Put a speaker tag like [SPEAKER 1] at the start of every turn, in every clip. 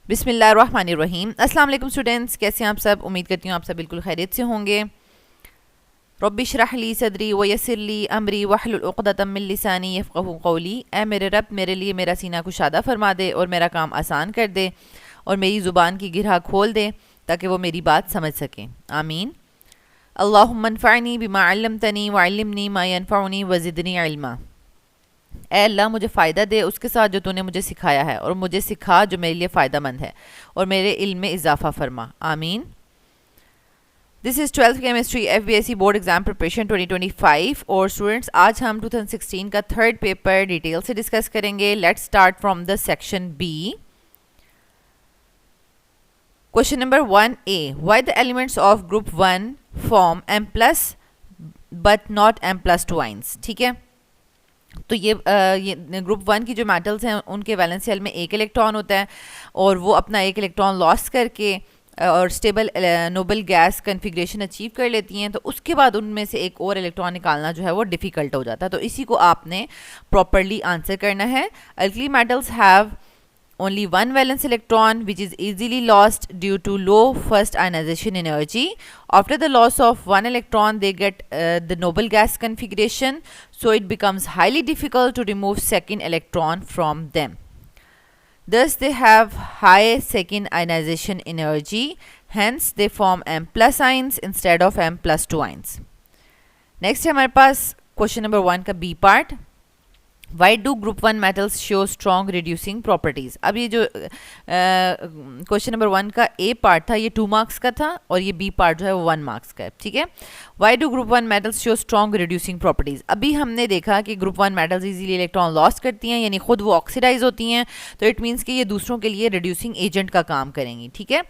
[SPEAKER 1] बिस्मिल्लाहिर्रहमानिर्रहीम। अस्सलाम वालेकुम स्टूडेंट्स, कैसे हैं आप सब। उम्मीद करती हूँ आप सब बिल्कुल खैरियत से होंगे। रब्बि इश्रह ली सदरी व यस्सिर ली अमरी वहलुल उक़दतम मिन लिसानी यफ़क़हू क़ौली। ऐ मेरे रब, मेरे लिए मेरा सीना कुशादा फरमा दे और मेरा काम आसान कर दे और मेरी ज़ुबान की गिरह खोल दे ताकि वो मेरी बात समझ सकें। आमीन। अल्लाहुम्मा अन्फ़अनी बिमा अल्लमतनी व अल्लिमनी मा यनफ़अनी व ज़िदनी इल्मा। ऐ अल्लाह, मुझे फ़ायदा दे उसके साथ जो तूने मुझे सिखाया है, और मुझे सिखा जो मेरे लिए फ़ायदा मंद है, और मेरे इल्म में इजाफ़ा फरमा। आमीन। This is 12th chemistry FBSc board exam preparation 2025। और स्टूडेंट्स, आज हम 2016 का थर्ड पेपर डिटेल से डिस्कस करेंगे। Let's start from the section B. Question number 1A, why the elements of group 1 form M+ but not M+2 ions. ठीक है, तो ये ग्रुप 1 की जो मेटल्स हैं उनके वैलेंस शेल में एक इलेक्ट्रॉन होता है, और वो अपना एक इलेक्ट्रॉन लॉस करके और stable noble gas configuration achieve कर लेती हैं। तो उसके बाद उनमें से एक और इलेक्ट्रॉन निकालना जो है वो डिफ़िकल्ट हो जाता है। तो इसी को आपने प्रॉपरली आंसर करना है। Alkali metals have only one valence electron which is easily lost due to low first ionization energy. After the loss of one electron they get the noble gas configuration, so it becomes highly difficult to remove second electron from them. Thus they have high second ionization energy, hence they form M+ ions instead of M+2 ions. Next है हमारे पास question number 1 का B part. Why do group 1 metals show strong reducing properties? अब ये जो question number 1 का ए part था ये 2 मार्क्स का था, और ये बी पार्ट जो है वो 1 मार्क्स का है। ठीक है, Why do group 1 metals show strong reducing properties? अभी हमने देखा कि group 1 metals easily electron loss करती हैं, यानी खुद वो ऑक्सीडाइज होती हैं, तो इट मीन्स कि ये दूसरों के लिए रिड्यूसिंग एजेंट का काम करेंगी। ठीक है,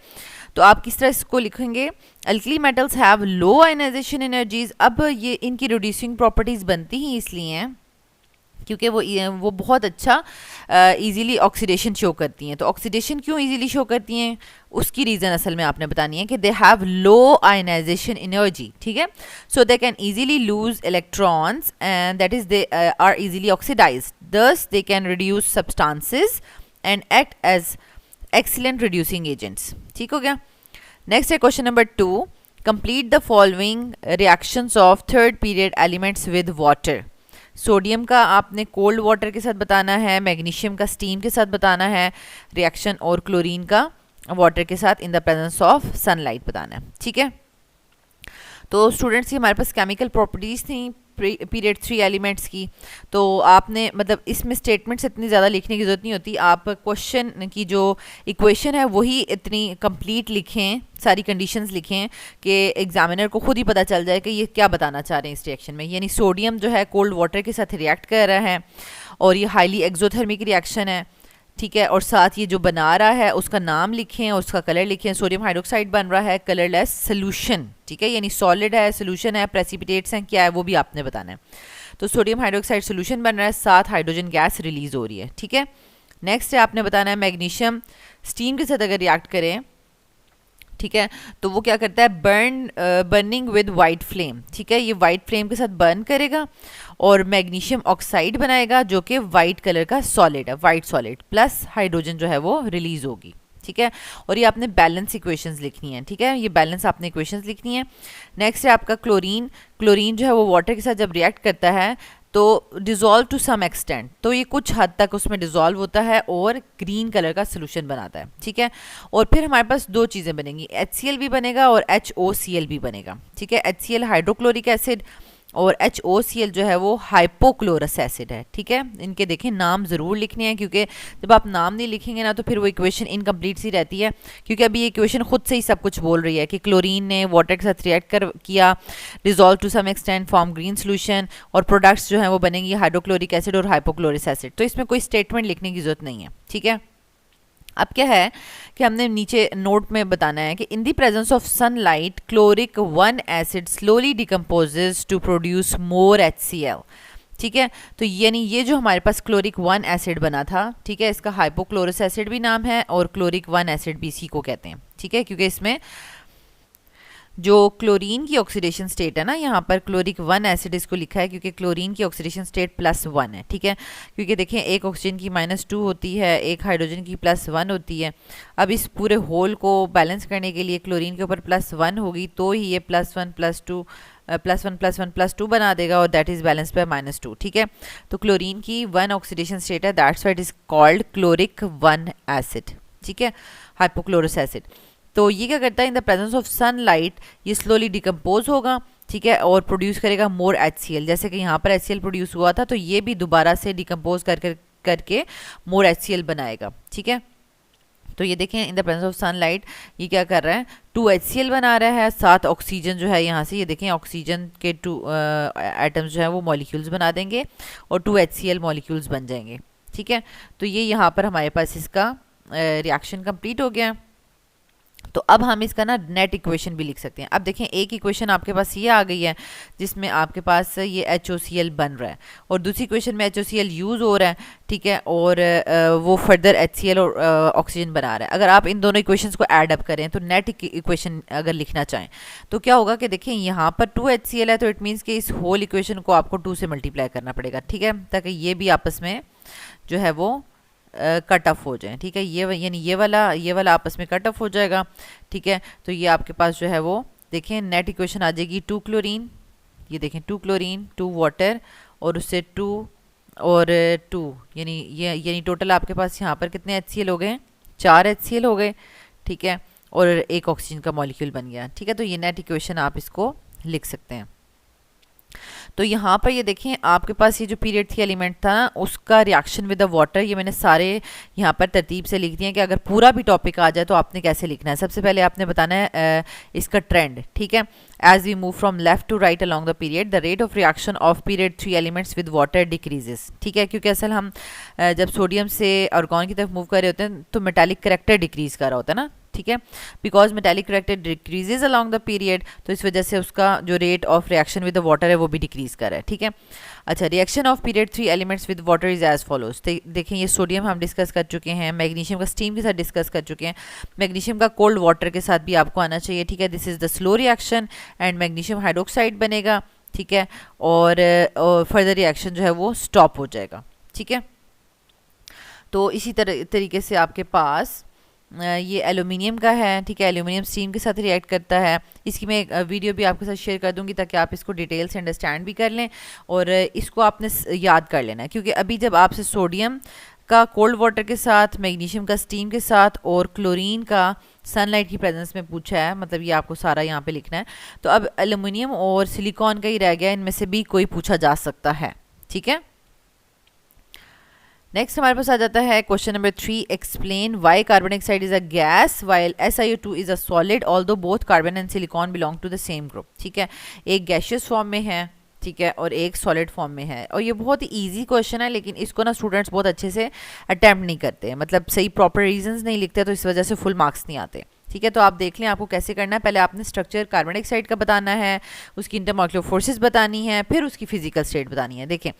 [SPEAKER 1] तो आप किस तरह इसको लिखेंगे। Alkali metals have low ionisation energies. अब ये इनकी रिड्यूसिंग प्रॉपर्टीज बनती ही इसलिए हैं क्योंकि वो बहुत अच्छा इजीली ऑक्सीडेशन शो करती हैं। तो ऑक्सीडेशन क्यों इजीली शो करती हैं, उसकी रीज़न असल में आपने बतानी है कि they have low ionisation energy. ठीक है, so they can easily lose electrons and that is they are easily oxidised, thus they can reduce substances and act as excellent reducing agents. ठीक हो गया। नेक्स्ट है question number 2, complete the following reactions of third period elements with water. Sodium का आपने cold water के साथ बताना है, मैग्नीशियम का स्टीम के साथ बताना है रिएक्शन, और क्लोरीन का वाटर के साथ in the presence of sunlight बताना है। ठीक है, तो स्टूडेंट्स की हमारे पास केमिकल प्रॉपर्टीज़ थी पीरियड 3 एलिमेंट्स की। तो आपने मतलब इसमें स्टेटमेंट्स इतनी ज़्यादा लिखने की ज़रूरत नहीं होती, आप क्वेश्चन की जो इक्वेशन है वही इतनी कंप्लीट लिखें, सारी कंडीशंस लिखें कि एग्जामिनर को खुद ही पता चल जाए कि ये क्या बताना चाह रहे हैं इस रिएक्शन में। यानी सोडियम जो है कोल्ड वाटर के साथ रिएक्ट कर रहा है, और ये हाईली एक्सोथर्मिक रिएक्शन है। ठीक है, और साथ ये जो बना रहा है उसका नाम लिखें और उसका कलर लिखें। सोडियम हाइड्रोक्साइड बन रहा है कलरलेस सोल्यूशन। ठीक है, यानी सॉलिड है, सोल्यूशन है, प्रेसिपिटेट्स हैं, क्या है वो भी आपने बताना है। तो सोडियम हाइड्रोक्साइड सोल्यूशन बन रहा है, साथ हाइड्रोजन गैस रिलीज हो रही है। ठीक है, नेक्स्ट है आपने बताना है मैग्नीशियम स्टीम के साथ अगर रिएक्ट करें, ठीक है, तो वो क्या करता है, बर्निंग विद वाइट फ्लेम। ठीक है, ये वाइट फ्लेम के साथ बर्न करेगा और मैग्नीशियम ऑक्साइड बनाएगा जो कि वाइट कलर का सॉलिड है, वाइट सॉलिड प्लस हाइड्रोजन जो है वो रिलीज होगी। ठीक है, और ये आपने बैलेंस इक्वेशंस लिखनी है। ठीक है, ये बैलेंस आपने इक्वेशंस लिखनी है। नेक्स्ट है आपका क्लोरीन। क्लोरीन जो है वो वाटर के साथ जब रिएक्ट करता है तो डिज़ोल्व टू सम एक्सटेंट, तो ये कुछ हद तक उसमें डिज़ोल्व होता है और ग्रीन कलर का सोल्यूशन बनाता है। ठीक है, और फिर हमारे पास दो चीज़ें बनेंगी, HCl भी बनेगा और HOCl भी बनेगा। ठीक है, HCl हाइड्रोक्लोरिक एसिड और HOCl जो है वो हाइपोक्लोरस एसिड है। ठीक है, इनके देखें नाम ज़रूर लिखने हैं, क्योंकि जब आप नाम नहीं लिखेंगे ना तो फिर वो इक्वेशन इनकम्प्लीट सी रहती है, क्योंकि अभी ये इक्वेशन खुद से ही सब कुछ बोल रही है कि क्लोरीन ने वाटर के साथ रिएक्ट किया, dissolve to some extent, form green solution, और प्रोडक्ट्स जो हैं वो बनेंगी हाइड्रोक्लोरिक एसिड और हाइपोक्लोरिक एसिड। तो इसमें कोई स्टेटमेंट लिखने की ज़रूरत नहीं है। ठीक है, अब क्या है कि हमने नीचे नोट में बताना है कि in the presence of sunlight chloric 1 acid slowly decomposes to produce more HCl। ठीक है, तो यानी ये जो हमारे पास क्लोरिक 1 एसिड बना था, ठीक है, इसका हाइपोक्लोरस एसिड भी नाम है और क्लोरिक 1 एसिड भी इसी को कहते हैं। ठीक है, क्योंकि इसमें जो क्लोरीन की ऑक्सीडेशन स्टेट है ना, यहाँ पर क्लोरिक 1 एसिड इसको लिखा है क्योंकि क्लोरीन की ऑक्सीडेशन स्टेट +1 है, ठीक है। क्योंकि देखिए एक ऑक्सीजन की -2 होती है, एक हाइड्रोजन की +1 होती है। अब इस पूरे होल को बैलेंस करने के लिए क्लोरीन के ऊपर +1 होगी तो ही ये +1 +2 +1 +1 +2 बना देगा और दैट इज़ बैलेंस बाय -2, ठीक है। तो क्लोरीन की 1 ऑक्सीडेशन स्टेट है, that's why it is called chloric 1 acid, ठीक है, हाइपोक्लोरस एसिड। तो ये क्या करता है, in the presence of sunlight ये स्लोली डिकम्पोज होगा, ठीक है, और प्रोड्यूस करेगा मोर HCl। जैसे कि यहाँ पर HCl प्रोड्यूस हुआ था तो ये भी दोबारा से डिकम्पोज करके मोर HCl बनाएगा, ठीक है। तो ये देखें इन द प्रेजेंस ऑफ सनलाइट ये क्या कर रहा है, 2 HCl बना रहा है, 7 ऑक्सीजन जो है यहाँ से ये देखें ऑक्सीजन के 2 एटम्स जो है वो मॉलिक्यूल्स बना देंगे और 2 HCl मॉलिक्यूल्स बन जाएंगे, ठीक है। तो ये यहाँ पर हमारे पास इसका रिएक्शन कंप्लीट हो गया। तो अब हम इसका ना नेट इक्वेशन भी लिख सकते हैं। अब देखें एक इक्वेशन आपके पास ये आ गई है जिसमें आपके पास ये HOCl बन रहा है और दूसरी इक्वेशन में HOCl यूज़ हो रहा है, ठीक है, और वो फर्दर HCl और ऑक्सीजन बना रहा है। अगर आप इन दोनों इक्वेशंस को ऐड अप करें तो नेट इक्वेशन अगर लिखना चाहें तो क्या होगा कि देखें यहाँ पर 2 HCl है तो इट मीन्स कि इस होल इक्वेशन को आपको 2 से मल्टीप्लाई करना पड़ेगा, ठीक है, ताकि ये भी आपस में जो है वो कट ऑफ हो जाए, ठीक है। ये यानी ये वाला आपस में कट ऑफ हो जाएगा, ठीक है। तो ये आपके पास जो है वो देखें नेट इक्वेशन आ जाएगी 2 क्लोरीन, ये देखें 2 क्लोरीन 2 वाटर और उससे 2 और 2 यानी टोटल आपके पास यहाँ पर कितने HCl हो गए, 4 HCl हो गए, ठीक है, और एक ऑक्सीजन का मॉलिक्यूल बन गया, ठीक है। तो ये नेट इक्वेशन आप इसको लिख सकते हैं। तो यहाँ पर ये देखें आपके पास ये जो पीरियड थी एलिमेंट था ना उसका रिएक्शन विद द वाटर, ये मैंने सारे यहाँ पर तरतीब से लिख दिए हैं कि अगर पूरा भी टॉपिक आ जाए तो आपने कैसे लिखना है। सबसे पहले आपने बताना है इसका ट्रेंड, ठीक है। As we move from left to right along the period the rate of reaction of period 3 elements with water decreases, ठीक है, क्योंकि असल हम जब सोडियम से आर्गॉन की तरफ मूव कर रहे होते हैं तो मेटालिक करैक्टर डिक्रीज कर रहा होता है ना, ठीक है, because metallic character decreases along the period, तो इस वजह से उसका जो rate of reaction with the water है वो भी डिक्रीज कर रहा है, ठीक है। अच्छा, reaction of period 3 elements with water is as follows. देखें ये सोडियम हम डिस्कस कर चुके हैं, मैग्नीशियम का स्टीम के साथ डिस्कस कर चुके हैं, मैग्नीशियम का कोल्ड वाटर के साथ भी आपको आना चाहिए, ठीक है। This is the slow reaction and magnesium hydroxide बनेगा, ठीक है, और फर्दर रिएक्शन जो है वो स्टॉप हो जाएगा, ठीक है। तो इसी तरीके से आपके पास ये एल्यूमिनियम का है, ठीक है, एल्यूमिनियम स्टीम के साथ रिएक्ट करता है। इसकी मैं एक वीडियो भी आपके साथ शेयर कर दूंगी ताकि आप इसको डिटेल से अंडरस्टैंड भी कर लें और इसको आपने याद कर लेना है, क्योंकि अभी जब आपसे सोडियम का कोल्ड वाटर के साथ, मैग्नीशियम का स्टीम के साथ और क्लोरीन का सनलाइट की प्रेजेंस में पूछा है, मतलब ये आपको सारा यहाँ पे लिखना है। तो अब एल्यूमिनियम और सिलिकॉन का ही रह गया, इनमें से भी कोई पूछा जा सकता है, ठीक है। नेक्स्ट हमारे पास आ जाता है question number 3, explain why carbon dioxide is a gas while SiO2 is a solid although both carbon and silicon belong to the same group, ठीक है। एक गैशियस फॉर्म में है, ठीक है, और एक सॉलिड फॉर्म में है, और ये बहुत ही इजी क्वेश्चन है लेकिन इसको ना स्टूडेंट्स बहुत अच्छे से अटैम्प्ट नहीं करते, मतलब सही प्रॉपर रीजंस नहीं लिखते, तो इस वजह से फुल मार्क्स नहीं आते, ठीक है। तो आप देख लें आपको कैसे करना है। पहले आपने स्ट्रक्चर कार्बन डाइऑक्साइड का बताना है, उसकी इंटरमॉलिक्यूलर फोर्सेस बतानी है, फिर उसकी फिजिकल स्टेट बतानी है। देखें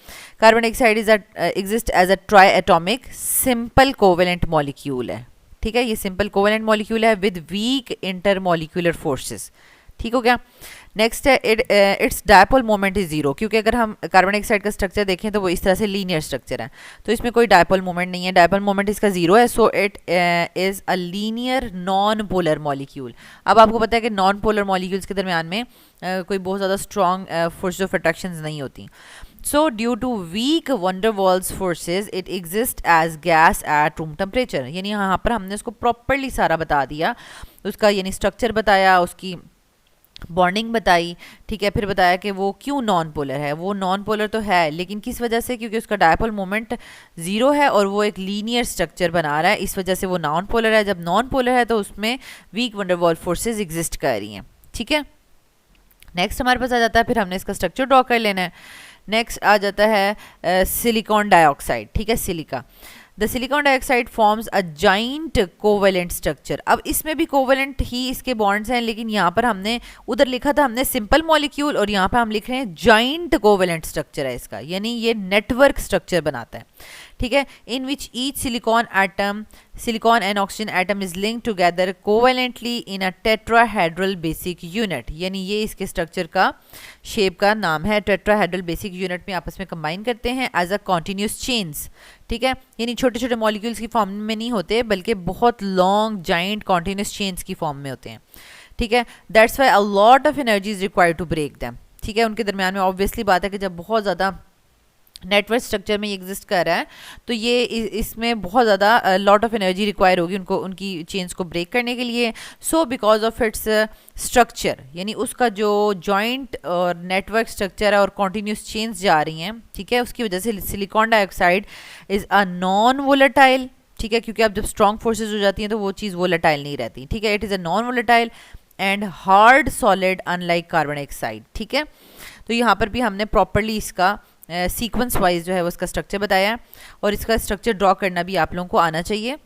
[SPEAKER 1] carbon dioxide is exist as a triatomic simple covalent molecule है, ठीक है, ये सिंपल कोवेलेंट मॉलिक्यूल है विद वीक इंटरमॉलिक्यूलर फोर्सेस, ठीक हो गया। नेक्स्ट है its dipole moment is zero, क्योंकि अगर हम कार्बन डाइऑक्साइड का स्ट्रक्चर देखें तो वो इस तरह से लीनियर स्ट्रक्चर है, तो इसमें कोई डायपोल मोमेंट नहीं है, डायपोल मोमेंट इसका जीरो है, so it is a linear non polar molecule. अब आपको पता है कि नॉन पोलर मॉलिक्यूल्स के दरमियान में कोई बहुत ज़्यादा स्ट्रॉन्ग फोर्स ऑफ अट्रैक्शन नहीं होती। So due to weak van der Waals forces it exists as gas at room temperature, यानी यहाँ पर हमने उसको प्रॉपरली सारा बता दिया, उसका यानी स्ट्रक्चर बताया, उसकी बॉन्डिंग बताई, ठीक है, फिर बताया कि वो क्यों नॉन पोलर है। वो नॉन पोलर तो है लेकिन किस वजह से, क्योंकि उसका डायपोल मोमेंट ज़ीरो है और वो एक लीनियर स्ट्रक्चर बना रहा है, इस वजह से वो नॉन पोलर है। जब नॉन पोलर है तो उसमें weak van der Waals forces exist कर रही हैं, ठीक है। नेक्स्ट हमारे पास आ जाता है, फिर हमने इसका स्ट्रक्चर ड्रॉ कर लेना है। नेक्स्ट आ जाता है सिलिकॉन डाइऑक्साइड, ठीक है, silica. The silicon dioxide forms a giant covalent structure. अब इसमें भी कोवेलेंट ही इसके बॉन्ड्स हैं, लेकिन यहाँ पर हमने उधर लिखा था हमने सिंपल मॉलिक्यूल और यहाँ पर हम लिख रहे हैं जाइंट कोवेलेंट स्ट्रक्चर है इसका, यानी ये नेटवर्क स्ट्रक्चर बनाता है, ठीक है, in which each silicon and oxygen atom is link together covalently in a tetrahedral basic unit, यानी ये इसके स्ट्रक्चर का शेप का नाम है। टेट्राहेड्रल बेसिक यूनिट में आपस में कंबाइन करते हैं एज अ कॉन्टिन्यूस चेन्स, ठीक है, यानी छोटे छोटे मॉलिक्यूल्स की फॉर्म में नहीं होते बल्कि बहुत लॉन्ग जाइंट कॉन्टिन्यूस चेन्स की फॉर्म में होते हैं, ठीक है। That's why a lot of energy is required to break them, ठीक है। उनके दरमियान में ऑब्वियसली बात है कि जब बहुत ज़्यादा नेटवर्क स्ट्रक्चर में ये एग्जिस्ट कर रहा है तो ये इसमें बहुत ज़्यादा लॉट ऑफ एनर्जी रिक्वायर होगी उनको उनकी चेन्स को ब्रेक करने के लिए। So because of its structure, यानी उसका जो जॉइंट और नेटवर्क स्ट्रक्चर है और कॉन्टीन्यूस चेन्स जा रही हैं, ठीक है, उसकी वजह से silicon dioxide is a non volatile, ठीक है, क्योंकि अब जब स्ट्रॉन्ग फोर्सेज हो जाती हैं तो वो चीज़ वोलेटाइल नहीं रहती, ठीक है। It is a non volatile and hard solid unlike carbon dioxide, ठीक है। तो यहाँ पर भी हमने प्रॉपरली इसका सीक्वेंस वाइज जो है वो इसका स्ट्रक्चर बताया और इसका स्ट्रक्चर ड्रॉ करना भी आप लोगों को आना चाहिए।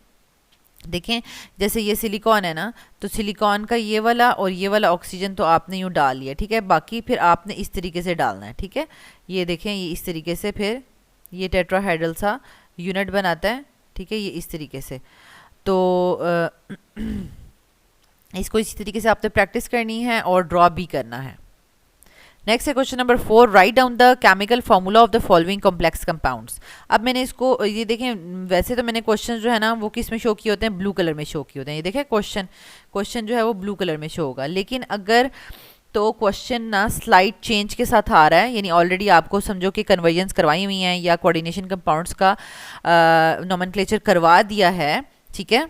[SPEAKER 1] देखें, जैसे ये सिलिकॉन है ना, तो सिलिकॉन का ये वाला और ये वाला ऑक्सीजन तो आपने यूँ डाल लिया, ठीक है, बाकी फिर आपने इस तरीके से डालना है, ठीक है। ये देखें, ये इस तरीके से फिर ये टेट्राहेड्रल सा यूनिट बनाता है, ठीक है, ये इस तरीके से। तो इसको इसी तरीके से आपने प्रैक्टिस करनी है और ड्रॉ भी करना है। नेक्स्ट है question number 4, write down the chemical formula of the following complex compounds. अब मैंने इसको ये देखें, वैसे तो मैंने क्वेश्चन जो है ना वो किस में शो किए होते हैं, ब्लू कलर में शो किए होते हैं। ये देखें क्वेश्चन जो है वो ब्लू कलर में शो होगा, लेकिन अगर तो क्वेश्चन ना स्लाइड चेंज के साथ आ रहा है, यानी ऑलरेडी आपको समझो कि कन्वर्जेंस करवाई हुई हैं या कोऑर्डिनेशन कंपाउंड्स का नोमेनक्लेचर करवा दिया है, ठीक है,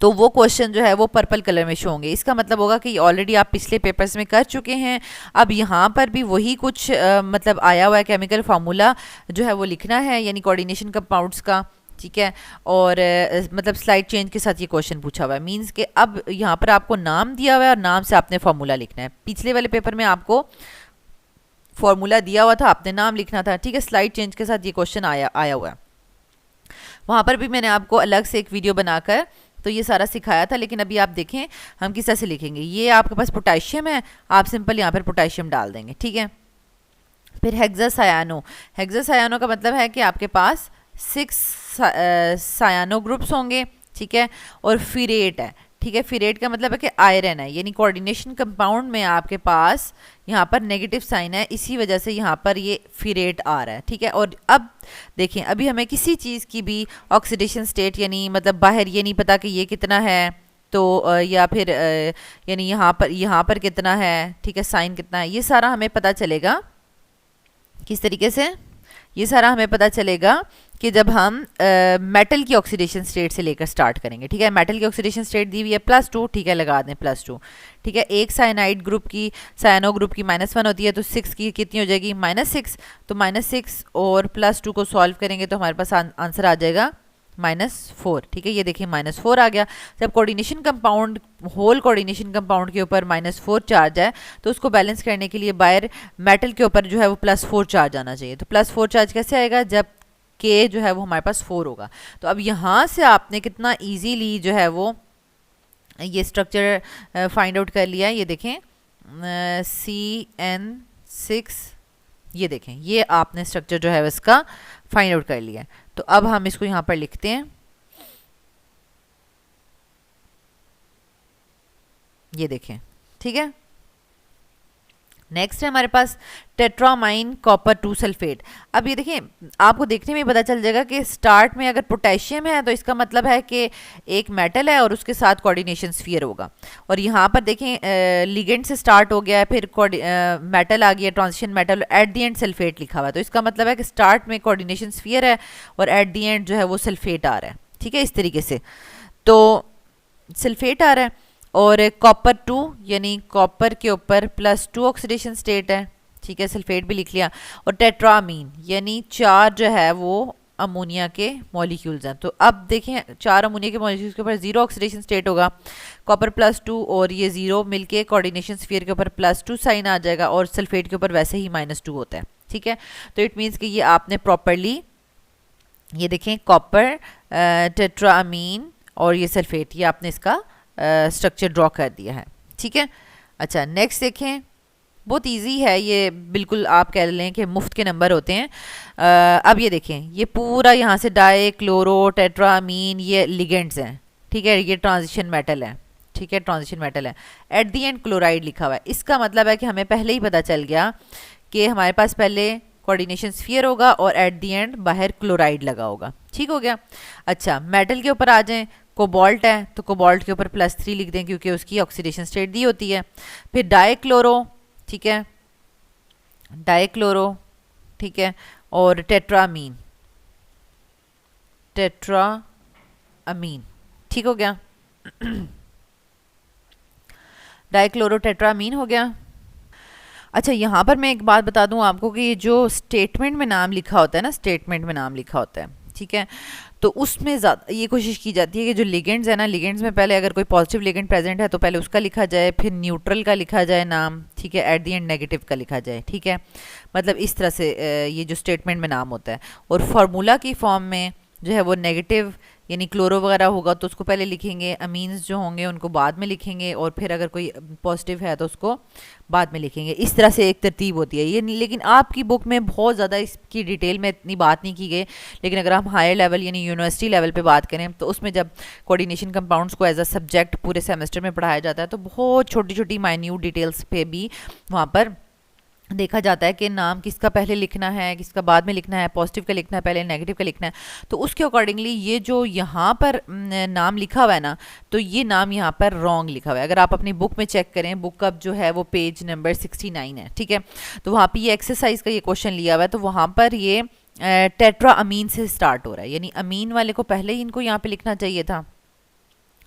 [SPEAKER 1] तो वो क्वेश्चन जो है वो पर्पल कलर में शो होंगे। इसका मतलब होगा कि ऑलरेडी आप पिछले पेपर्स में कर चुके हैं। अब यहाँ पर भी वही कुछ मतलब आया हुआ है, केमिकल फार्मूला जो है वो लिखना है, यानी कोऑर्डिनेशन कंपाउंड्स का, ठीक है। और मतलब स्लाइड चेंज के साथ ये क्वेश्चन पूछा हुआ है, मींस कि अब यहाँ पर आपको नाम दिया हुआ है और नाम से आपने फार्मूला लिखना है। पिछले वाले पेपर में आपको फार्मूला दिया हुआ था, आपने नाम लिखना था, ठीक है। स्लाइड चेंज के साथ ये क्वेश्चन आया हुआ है। वहाँ पर भी मैंने आपको अलग से एक वीडियो बनाकर तो ये सारा सिखाया था, लेकिन अभी आप देखें हम किस तरह से लिखेंगे। ये आपके पास पोटेशियम है, आप सिंपल यहाँ पर पोटेशियम डाल देंगे, ठीक है। फिर हेक्सासायानो का मतलब है कि आपके पास 6 सायानो ग्रुप्स होंगे, ठीक है, और फिरेट है, ठीक है। फिरेट का मतलब है कि आयरन है, यानी कोऑर्डिनेशन कंपाउंड में आपके पास यहाँ पर नेगेटिव साइन है, इसी वजह से यहाँ पर ये फिरेट आ रहा है, ठीक है। और अब देखें, अभी हमें किसी चीज़ की भी ऑक्सीडेशन स्टेट, यानी मतलब बाहर ये नहीं पता कि ये कितना है, तो या फिर यानी यहाँ पर कितना है, ठीक है, साइन कितना है, ये सारा हमें पता चलेगा किस तरीके से। ये सारा हमें पता चलेगा कि जब हम मेटल की ऑक्सीडेशन स्टेट से लेकर स्टार्ट करेंगे, ठीक है। मेटल की ऑक्सीडेशन स्टेट दी हुई है +2, ठीक है, लगा दें +2, ठीक है। एक साइनाइड ग्रुप की, साइनो ग्रुप की -1 होती है, तो 6 की कितनी हो जाएगी, -6। तो -6 और +2 को सॉल्व करेंगे तो हमारे पास आंसर आ जाएगा -4, ठीक है। ये देखिए -4 आ गया। जब coordination compound, whole coordination compound के ऊपर -4 चार्ज है, तो उसको बैलेंस करने के लिए बाहर मेटल के ऊपर जो है वो +4 चार्ज आना चाहिए। तो +4 चार्ज कैसे आएगा, जब के जो है वो हमारे पास 4 होगा। तो अब यहाँ से आपने कितना इजीली जो है वो ये स्ट्रक्चर फाइंड आउट कर लिया है। ये देखें CN6, ये देखें, ये आपने स्ट्रक्चर जो है इसका फाइंड आउट कर लिया है। तो अब हम इसको यहाँ पर लिखते हैं, ये देखें, ठीक है। नेक्स्ट है हमारे पास टेट्रामाइन कॉपर 2 सल्फेट। अब ये देखें, आपको देखने में पता चल जाएगा कि स्टार्ट में अगर पोटेशियम है तो इसका मतलब है कि एक मेटल है और उसके साथ कोऑर्डिनेशन स्फीयर होगा। और यहाँ पर देखें लिगेंड से स्टार्ट हो गया है, फिर मेटल आ गया, transition metal, at the and sulphate लिखा हुआ है। तो इसका मतलब है कि स्टार्ट में कोऑर्डिनेशन स्फीयर है और एट दी एंड जो है वो सल्फेट आ रहा है, ठीक है, इस तरीके से। तो सल्फेट आ रहा है और कॉपर 2, यानी कॉपर के ऊपर +2 ऑक्सीडेशन स्टेट है, ठीक है, सल्फेट भी लिख लिया। और टेट्रामीन, यानी 4 जो है वो अमोनिया के मॉलिक्यूल्स हैं। तो अब देखें 4 अमोनिया के मॉलिक्यूल्स के ऊपर 0 ऑक्सीडेशन स्टेट होगा, कॉपर +2 और ये 0 मिलके कोऑर्डिनेशन स्फीयर के ऊपर +2 साइन आ जाएगा और सल्फेट के ऊपर वैसे ही -2 होता है, ठीक है। तो इट मीन्स कि ये आपने प्रॉपरली, ये देखें कॉपर, टेट्रामीन और ये सल्फेट, ये आपने इसका स्ट्रक्चर ड्रॉ कर दिया है, ठीक है। अच्छा, नेक्स्ट देखें, बहुत इजी है ये, बिल्कुल आप कह लें कि मुफ्त के नंबर होते हैं। अब ये देखें, ये पूरा यहाँ से डाई क्लोरो टेट्रामीन ये लिगेंड्स हैं, ठीक है, ये ट्रांजिशन मेटल है, ठीक है, ट्रांजिशन मेटल है। एट दी एंड क्लोराइड लिखा हुआ है, इसका मतलब है कि हमें पहले ही पता चल गया कि हमारे पास पहले कोऑर्डिनेशन स्फीयर होगा और एट दी एंड बाहर क्लोराइड लगा होगा, ठीक हो गया। अच्छा, मेटल के ऊपर आ जाएं, कोबाल्ट है तो कोबाल्ट के ऊपर +3 लिख दें क्योंकि उसकी ऑक्सीडेशन स्टेट दी होती है। फिर डाईक्लोरो, ठीक है, डाईक्लोरो, ठीक है, और टेट्रामीन, टेट्रामीन, ठीक हो गया। डाईक्लोरो टेट्रामीन हो गया। अच्छा, यहाँ पर मैं एक बात बता दूँ आपको कि जो स्टेटमेंट में नाम लिखा होता है ना, स्टेटमेंट में नाम लिखा होता है, ठीक है, तो उसमें ज़्यादा ये कोशिश की जाती है कि जो लिगेंड्स है ना, लिगेंड्स में पहले अगर कोई पॉजिटिव लिगेंड प्रेजेंट है तो पहले उसका लिखा जाए, फिर न्यूट्रल का लिखा जाए नाम, ठीक है, एट दी एंड नेगेटिव का लिखा जाए, ठीक है। मतलब इस तरह से ये जो स्टेटमेंट में नाम होता है। और फार्मूला की फॉर्म में जो है वो नेगेटिव यानी क्लोरो वगैरह होगा तो उसको पहले लिखेंगे, अमीन्स जो होंगे उनको बाद में लिखेंगे, और फिर अगर कोई पॉजिटिव है तो उसको बाद में लिखेंगे। इस तरह से एक तरतीब होती है ये। लेकिन आपकी बुक में बहुत ज़्यादा इसकी डिटेल में इतनी बात नहीं की गई, लेकिन अगर हम हायर लेवल यानी यूनिवर्सिटी लेवल पे बात करें तो उसमें जब कोऑर्डिनेशन कंपाउंड्स को एज अ सब्जेक्ट पूरे सेमेस्टर में पढ़ाया जाता है तो बहुत छोटी छोटी माइन्यूट डिटेल्स पे भी वहाँ पर देखा जाता है कि नाम किसका पहले लिखना है, किसका बाद में लिखना है, पॉजिटिव का लिखना है पहले, नेगेटिव का लिखना है। तो उसके अकॉर्डिंगली ये जो यहाँ पर नाम लिखा हुआ है ना, तो ये नाम यहाँ पर रॉन्ग लिखा हुआ है। अगर आप अपनी बुक में चेक करें, बुक का जो है वो पेज नंबर 69 है, ठीक है, तो वहाँ पर ये एक्सरसाइज का ये क्वेश्चन लिया हुआ है। तो वहाँ पर ये टेट्रा अमीन से स्टार्ट हो रहा है, यानी अमीन वाले को पहले ही इनको यहाँ पर लिखना चाहिए था,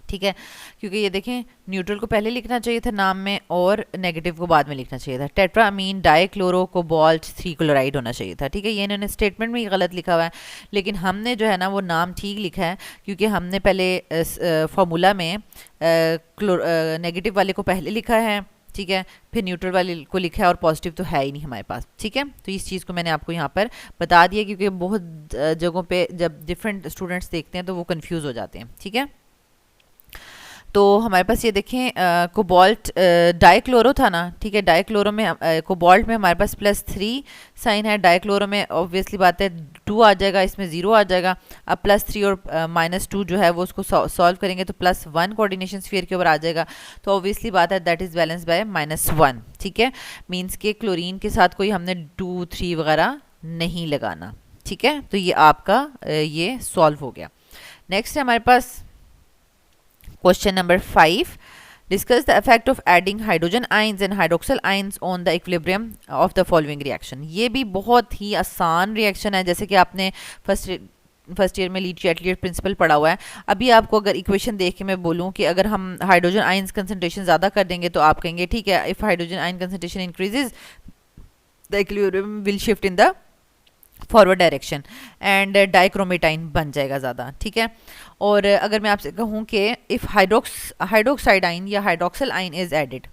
[SPEAKER 1] ठीक है, क्योंकि ये देखें न्यूट्रल को पहले लिखना चाहिए था नाम में और नेगेटिव को बाद में लिखना चाहिए था। टेट्रामीन डाईक्लोरो कोबाल्ट 3 क्लोराइड होना चाहिए था, ठीक है। ये इन्होंने स्टेटमेंट में ही गलत लिखा हुआ है, लेकिन हमने जो है ना वो नाम ठीक लिखा है क्योंकि हमने पहले फार्मूला में नेगेटिव वाले को पहले लिखा है, ठीक है, फिर न्यूट्रल वाले को लिखा है और पॉजिटिव तो है ही नहीं हमारे पास, ठीक है। तो इस चीज़ को मैंने आपको यहाँ पर बता दिया क्योंकि बहुत जगहों पे जब डिफरेंट स्टूडेंट्स देखते हैं तो वो कंफ्यूज हो जाते हैं, ठीक है। तो हमारे पास ये देखें कोबाल्ट डाईक्लोरो था ना, ठीक है, डाईक्लोरो में कोबाल्ट में हमारे पास +3 साइन है, डाईक्लोरो में ऑब्वियसली बात है 2 आ जाएगा, इसमें 0 आ जाएगा। अब +3 और -2 जो है वो उसको सॉल्व करेंगे तो +1 कोऑर्डिनेशन स्फीयर के ऊपर आ जाएगा, तो ऑब्वियसली बात है दैट इज़ बैलेंस बाय -1, ठीक है। मीन्स के क्लोरीन के साथ कोई हमने 2, 3 वगैरह नहीं लगाना, ठीक है। तो ये आपका ये सॉल्व हो गया। नेक्स्ट है हमारे पास Question number 5. Discuss the effect of adding hydrogen ions and hydroxyl ions on the equilibrium of the following reaction. ये भी बहुत ही आसान रिएक्शन है, जैसे कि आपने फर्स्ट ईयर में लीच-एटलियर प्रिंसिपल पढ़ा हुआ है। अभी आपको अगर इक्वेशन देख के मैं बोलूँ कि अगर हम हाइड्रोजन आयंस कंसंट्रेशन ज़्यादा कर देंगे तो आप कहेंगे ठीक है, if hydrogen ion concentration increases the equilibrium will shift in the forward direction and dichromate ion बन जाएगा ज़्यादा, ठीक है। और अगर मैं आपसे कहूँ कि इफ़ हाइड्रोक्साइड आइन या हाइड्रोक्सिल आइन इज़ एडेड,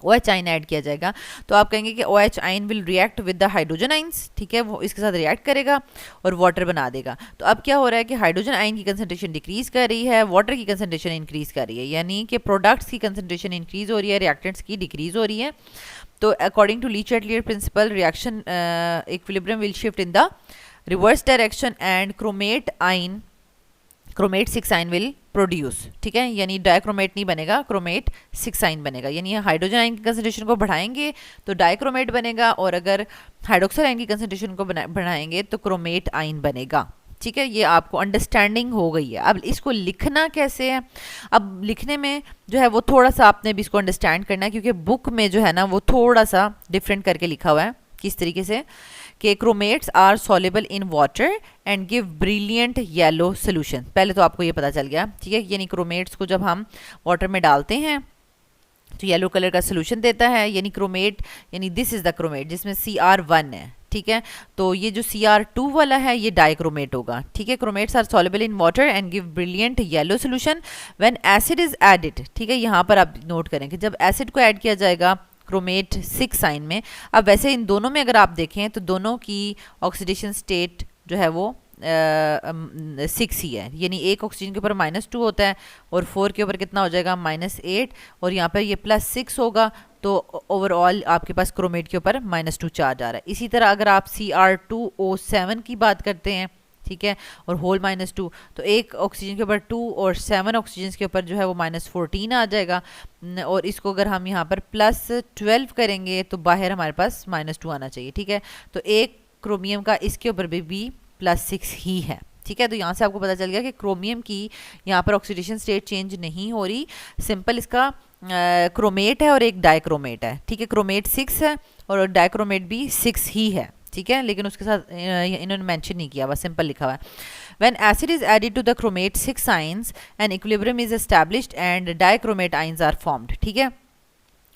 [SPEAKER 1] OH आइन ऐड किया जाएगा, तो आप कहेंगे कि OH आइन will react with the hydrogen ions, ठीक है, वो इसके साथ रिएक्ट करेगा और वाटर बना देगा। तो अब क्या हो रहा है कि हाइड्रोजन आइन की कंसंट्रेशन डिक्रीज कर रही है, वाटर की कंसंट्रेशन इंक्रीज कर रही है, यानी कि प्रोडक्ट्स की कंसंट्रेशन इंक्रीज हो रही है, रिएक्टेंट्स की डिक्रीज हो रही है। तो according to Le Chatelier principle reaction equilibrium will shift in the reverse direction and chromate 6 ion will produce, ठीक है, यानी डाइक्रोमेट नहीं बनेगा, क्रोमेट 6 आइन बनेगा। यानी हाइड्रोजन आइन की कंसंट्रेशन को बढ़ाएंगे तो डाइक्रोमेट बनेगा, और अगर हाइड्रोक्सिल आइन की कंसंट्रेशन को बढ़ाएंगे तो क्रोमेट आइन बनेगा, ठीक है। ये आपको अंडरस्टैंडिंग हो गई है। अब इसको लिखना कैसे है, अब लिखने में जो है वो थोड़ा सा आपने भी इसको अंडरस्टैंड करना है, क्योंकि बुक में जो है ना वो थोड़ा सा डिफरेंट करके लिखा हुआ है। किस तरीके से कि chromates are soluble in water and give brilliant yellow solution. पहले तो आपको ये पता चल गया, ठीक है, यानी क्रोमेट्स को जब हम वाटर में डालते हैं तो येलो कलर का सोल्यूशन देता है, यानी क्रोमेट, यानी दिस इज़ द क्रोमेट जिसमें Cr1 है, ठीक है। तो ये जो Cr2 वाला है ये डाइक्रोमेट होगा, ठीक है। Chromates are soluble in water and give brilliant yellow solution when acid is added, ठीक है। यहाँ पर आप नोट करें कि जब एसिड को ऐड किया जाएगा क्रोमेट 6 आइन में, अब वैसे इन दोनों में अगर आप देखें तो दोनों की ऑक्सीडेशन स्टेट जो है वो 6 ही है, यानी एक ऑक्सीजन के ऊपर -2 होता है और 4 के ऊपर कितना हो जाएगा -8, और यहाँ पर ये +6 होगा तो ओवरऑल आपके पास क्रोमेट के ऊपर -2 चार्ज आ रहा है। इसी तरह अगर आप Cr2O7 की बात करते हैं, ठीक है, और होल -2, तो एक ऑक्सीजन के ऊपर 2 और 7 ऑक्सीजन के ऊपर जो है वो -14 आ जाएगा। और इसको अगर हम यहाँ पर +12 करेंगे तो बाहर हमारे पास -2 आना चाहिए, ठीक है। तो एक क्रोमियम का इसके ऊपर भी +6 ही है, ठीक है। तो यहाँ से आपको पता चल गया कि क्रोमियम की यहाँ पर ऑक्सीडेशन स्टेट चेंज नहीं हो रही, सिंपल इसका क्रोमेट है और एक डाइक्रोमेट है, ठीक है। क्रोमेट 6 है और डाइक्रोमेट भी 6 ही है, ठीक है, लेकिन उसके साथ इन्होंने मेंशन नहीं किया हुआ, सिंपल लिखा हुआ है। When acid is added to the chromate 6 ions, an equilibrium is established and dichromate ions are formed, ठीक है।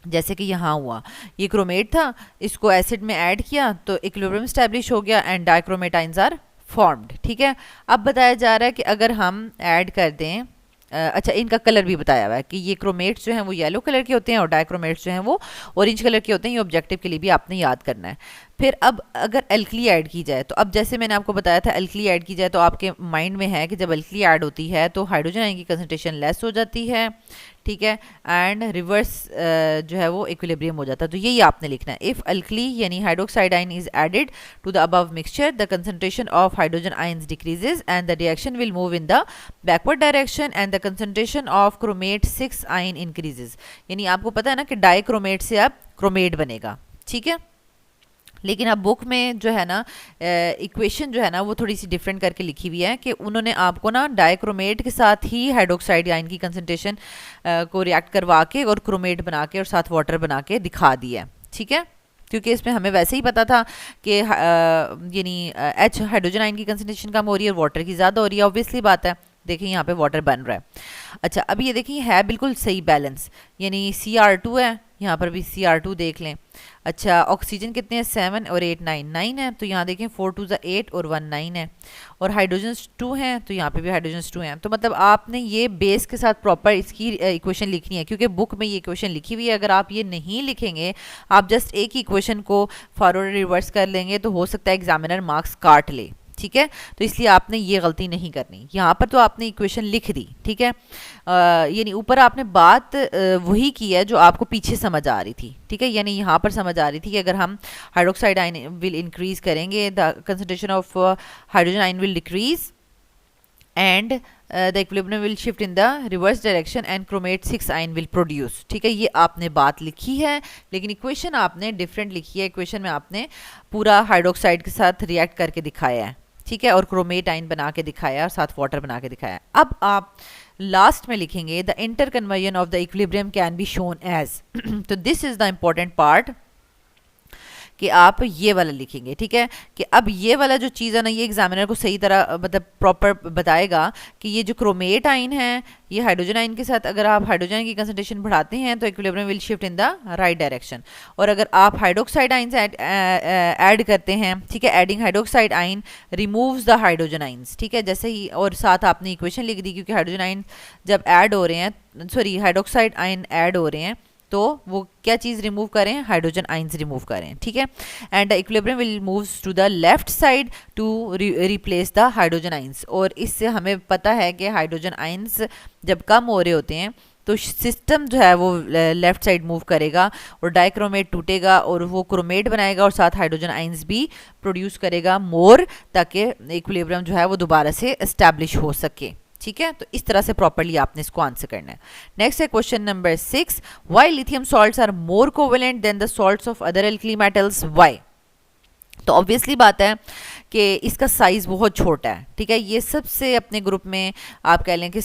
[SPEAKER 1] जैसे कि यहाँ हुआ, ये क्रोमेट था, इसको एसिड में ऐड किया तो इक्विलिब्रियम स्टैब्लिश हो गया and dichromate ions are formed, ठीक है। अब बताया जा रहा है कि अगर हम ऐड कर दें, अच्छा इनका कलर भी बताया हुआ है कि ये क्रोमेट्स जो हैं वो येलो कलर के होते हैं और डाइक्रोमेट्स जो हैं वो ऑरेंज कलर के होते हैं। ये ऑब्जेक्टिव के लिए भी आपने याद करना है। फिर अब अगर एल्कली ऐड की जाए, तो अब जैसे मैंने आपको बताया था एल्कली ऐड की जाए तो आपके माइंड में है कि जब एल्कली ऐड होती है तो हाइड्रोजन आयन की कंसंट्रेशन लेस हो जाती है, ठीक है, एंड रिवर्स जो है वो इक्विलिब्रियम हो जाता है। तो यही आपने लिखना है, इफ अल्कली यानी hydroxide ion is added to the above mixture the concentration of hydrogen ions decreases and the reaction will move in the backward direction and the concentration of chromate 6 ion increases. यानी आपको पता है ना कि dichromate से अब chromate बनेगा, ठीक है। लेकिन अब बुक में जो है ना इक्वेशन जो है ना वो थोड़ी सी डिफरेंट करके लिखी हुई है कि उन्होंने आपको ना डाइक्रोमेट के साथ ही हाइड्रोक्साइड आयन की कंसंट्रेशन को रिएक्ट करवा के और क्रोमेट बना के और साथ वाटर बना के दिखा दिया है, ठीक है। क्योंकि इसमें हमें वैसे ही पता था कि यानी H हाइड्रोजन आयन की कंसंट्रेशन कम हो रही है और वाटर की ज़्यादा हो रही है, ऑब्वियसली बात है। देखिए यहाँ पे वाटर बन रहा है। अच्छा अब ये देखिए है बिल्कुल सही बैलेंस, यानी Cr2 है, यहाँ पर भी Cr2 देख लें। अच्छा ऑक्सीजन कितने हैं 7 और 8 9 है, तो यहाँ देखें 4 2 8 और 1 9 है, और हाइड्रोजन 2 हैं तो यहाँ पे भी हाइड्रोजन 2 हैं। तो मतलब आपने ये बेस के साथ प्रॉपर इसकी इक्वेशन लिखनी है, क्योंकि बुक में ये इक्वेशन लिखी हुई है। अगर आप ये नहीं लिखेंगे, आप जस्ट एक ही इक्वेशन को फॉरवर्ड रिवर्स कर लेंगे तो हो सकता है एग्जामिनर मार्क्स काट ले, ठीक है। तो इसलिए आपने ये गलती नहीं करनी। यहाँ पर तो आपने इक्वेशन लिख दी, ठीक है, यानी ऊपर आपने बात वही की है जो आपको पीछे समझ आ रही थी, ठीक है। यानी यहाँ पर समझ आ रही थी कि अगर हम हाइड्रोक्साइड आयन विल इंक्रीज करेंगे, the concentration of hydrogen ion will decrease and the equilibrium will shift in the reverse direction and chromate 6 ion will produce, ठीक है। ये आपने बात लिखी है, लेकिन इक्वेशन आपने डिफरेंट लिखी है। इक्वेशन में आपने पूरा हाइड्रोक्साइड के साथ रिएक्ट करके दिखाया है, ठीक है, और क्रोमेट आयन बना के दिखाया और साथ वाटर बना के दिखाया। अब आप लास्ट में लिखेंगे the interconversion of the equilibrium can be shown as तो this is the important part कि आप ये वाला लिखेंगे, ठीक है, कि अब ये वाला जो चीज़ है ना ये एग्जामिनर को सही तरह मतलब प्रॉपर बताएगा कि ये जो क्रोमेट आयन है ये हाइड्रोजन आयन के साथ अगर आप हाइड्रोजन की कंसंट्रेशन बढ़ाते हैं तो equilibrium will shift in the right direction, और अगर आप हाइड्रोक्साइड आयन ऐड करते हैं, ठीक है, adding hydroxide ion removes the hydrogen ions, ठीक है, जैसे ही, और साथ आपने इक्वेशन लिख दी क्योंकि हाइड्रोजन आयन जब ऐड हो रहे हैं, सॉरी हाइड्रोक्साइड आयन ऐड हो रहे हैं तो वो क्या चीज़ रिमूव करें, हाइड्रोजन आइंस रिमूव करें, ठीक है। And the equilibrium will moves to the left side to replace the hydrogen ions, और इससे हमें पता है कि हाइड्रोजन आइंस जब कम हो रहे होते हैं तो सिस्टम जो है वो लेफ्ट साइड मूव करेगा और डाइक्रोमेट टूटेगा और वो क्रोमेट बनाएगा और साथ हाइड्रोजन आइंस भी प्रोड्यूस करेगा मोर, ताकि इक्विलिब्रियम जो है वो दोबारा से एस्टैब्लिश हो सके, ठीक है। तो इस तरह से प्रॉपर्ली आपने इसको आंसर करना है। नेक्स्ट है question number 6, why lithium salts are more covalent than the salts of other alkali metals, why. तो ऑब्वियसली बात है कि इसका साइज़ बहुत छोटा है, ठीक है। ये सबसे अपने ग्रुप में आप कह लें कि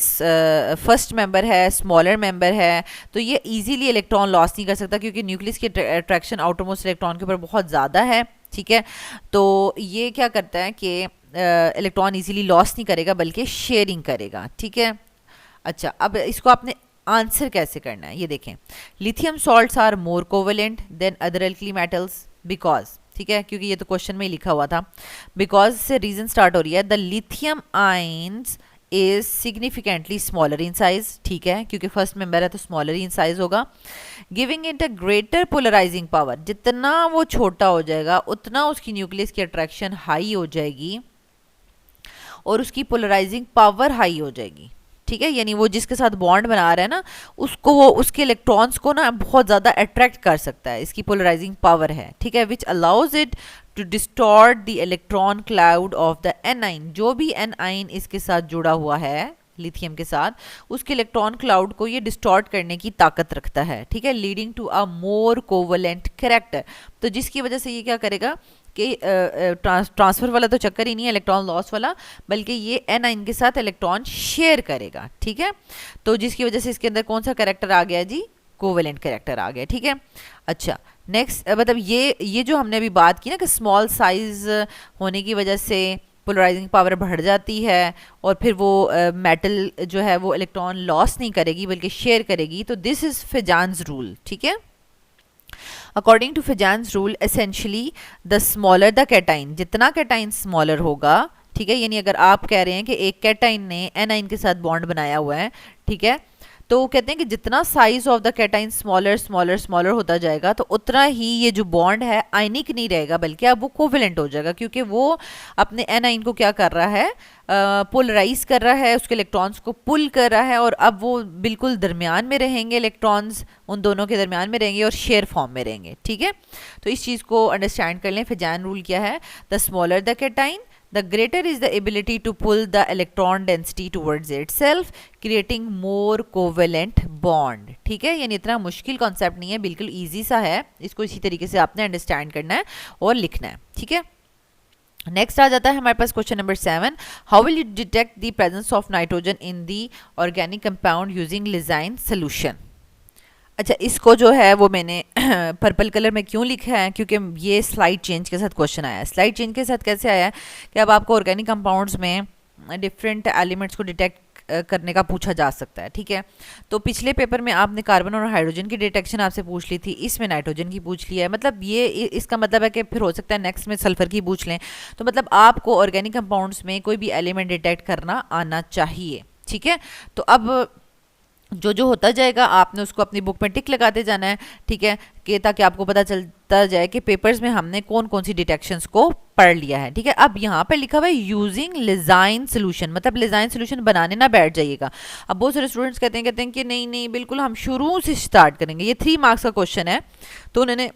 [SPEAKER 1] फर्स्ट मेंबर है, स्मॉलर मेंबर है, तो ये इजीली इलेक्ट्रॉन लॉस नहीं कर सकता क्योंकि न्यूक्लियस की अट्रैक्शन आउटरमोस्ट इलेक्ट्रॉन के ऊपर बहुत ज़्यादा है, ठीक है। तो ये क्या करता है कि इलेक्ट्रॉन इजीली लॉस नहीं करेगा बल्कि शेयरिंग करेगा, ठीक है। अच्छा अब इसको आपने आंसर कैसे करना है ये देखें, lithium salts are more covalent than other alkali metals because, ठीक है, क्योंकि ये तो क्वेश्चन में ही लिखा हुआ था, बिकॉज से रीजन स्टार्ट हो रही है, the lithium ions is significantly smaller in size, ठीक है, क्योंकि फर्स्ट मेंबर है तो स्मॉलर इन साइज होगा, giving it a greater polarising power, जितना वो छोटा हो जाएगा उतना उसकी न्यूक्लियस की अट्रैक्शन हाई हो जाएगी और उसकी पोलराइजिंग पावर हाई हो जाएगी, ठीक है, यानी वो जिसके साथ बॉन्ड बना रहा है ना, उसको वो उसके इलेक्ट्रॉन्स को ना बहुत ज़्यादा अट्रैक्ट कर सकता है, इसकी पोलराइजिंग पावर है, ठीक है, which allows it to distort the electron cloud of the anion. जो भी एनाइन इसके साथ जुड़ा हुआ है लिथियम के साथ, उसके इलेक्ट्रॉन क्लाउड को ये डिस्टॉर्ट करने की ताकत रखता है, ठीक है, leading to a more covalent character. तो जिसकी वजह से ये क्या करेगा कि ट्रांसफर वाला तो चक्कर ही नहीं है, इलेक्ट्रॉन लॉस वाला, बल्कि ये एनाइन के साथ इलेक्ट्रॉन शेयर करेगा, ठीक है। तो जिसकी वजह से इसके अंदर कौन सा कैरेक्टर आ गया जी, कोवेलेंट कैरेक्टर आ गया, ठीक है। अच्छा, नेक्स्ट मतलब ये जो हमने अभी बात की ना कि स्मॉल साइज होने की वजह से पोलराइजिंग पावर बढ़ जाती है और फिर वो मेटल जो है वो इलेक्ट्रॉन लॉस नहीं करेगी बल्कि शेयर करेगी, तो दिस इज फेजान्स रूल, ठीक है। According to Fajans rule essentially the smaller the cation, जितना कैटाइन स्मॉलर होगा, ठीक है, यानी अगर आप कह रहे हैं कि एक कैटाइन ने एनाइन के साथ बॉन्ड बनाया हुआ है, ठीक है, तो वो कहते हैं कि जितना size of the cation smaller smaller smaller होता जाएगा तो उतना ही ये जो बॉन्ड है आयनिक नहीं रहेगा बल्कि अब वो कोवेलेंट हो जाएगा, क्योंकि वो अपने एनाइन को क्या कर रहा है, पोलराइज कर रहा है, उसके इलेक्ट्रॉन्स को पुल कर रहा है, और अब वो बिल्कुल दरमियान में रहेंगे, इलेक्ट्रॉन्स उन दोनों के दरमियान में रहेंगे और शेयर फॉर्म में रहेंगे, ठीक है। तो इस चीज़ को अंडरस्टैंड कर लें। फेजान रूल क्या है, the smaller the cation the greater is the ability to pull the electron density towards itself, creating more covalent bond, ठीक है। यानी इतना मुश्किल कॉन्सेप्ट नहीं है, बिल्कुल इजी सा है, इसको इसी तरीके से आपने अंडरस्टैंड करना है और लिखना है, ठीक है। नेक्स्ट आ जाता है हमारे पास question number 7, how will you detect the presence of nitrogen in the organic compound using Lassaigne solution. अच्छा, इसको जो है वो मैंने पर्पल कलर में क्यों लिखा है, क्योंकि ये स्लाइड चेंज के साथ क्वेश्चन आया है। स्लाइड चेंज के साथ कैसे आया है कि अब आपको ऑर्गेनिक कंपाउंड्स में डिफरेंट एलिमेंट्स को डिटेक्ट करने का पूछा जा सकता है, ठीक है। तो पिछले पेपर में आपने कार्बन और हाइड्रोजन की डिटेक्शन आपसे पूछ ली थी, इसमें नाइट्रोजन की पूछ लिया है, मतलब ये इसका मतलब है कि फिर हो सकता है नेक्स्ट में सल्फर की पूछ लें। तो मतलब आपको ऑर्गेनिक कंपाउंड्स में कोई भी एलिमेंट डिटेक्ट करना आना चाहिए, ठीक है। तो अब जो होता जाएगा आपने उसको अपनी बुक में टिक लगाते जाना है, ठीक है, कि ताकि आपको पता चलता जाए कि पेपर्स में हमने कौन कौन सी डिटेक्शंस को पढ़ लिया है, ठीक है। अब यहाँ पर लिखा हुआ है यूजिंग लिजाइन सोल्यूशन, मतलब लिजाइन सोल्यूशन बनाने ना बैठ जाइएगा। अब बहुत सारे स्टूडेंट्स कहते हैं कि नहीं बिल्कुल हम शुरू से स्टार्ट करेंगे, ये 3 मार्क्स का क्वेश्चन है, तो उन्होंने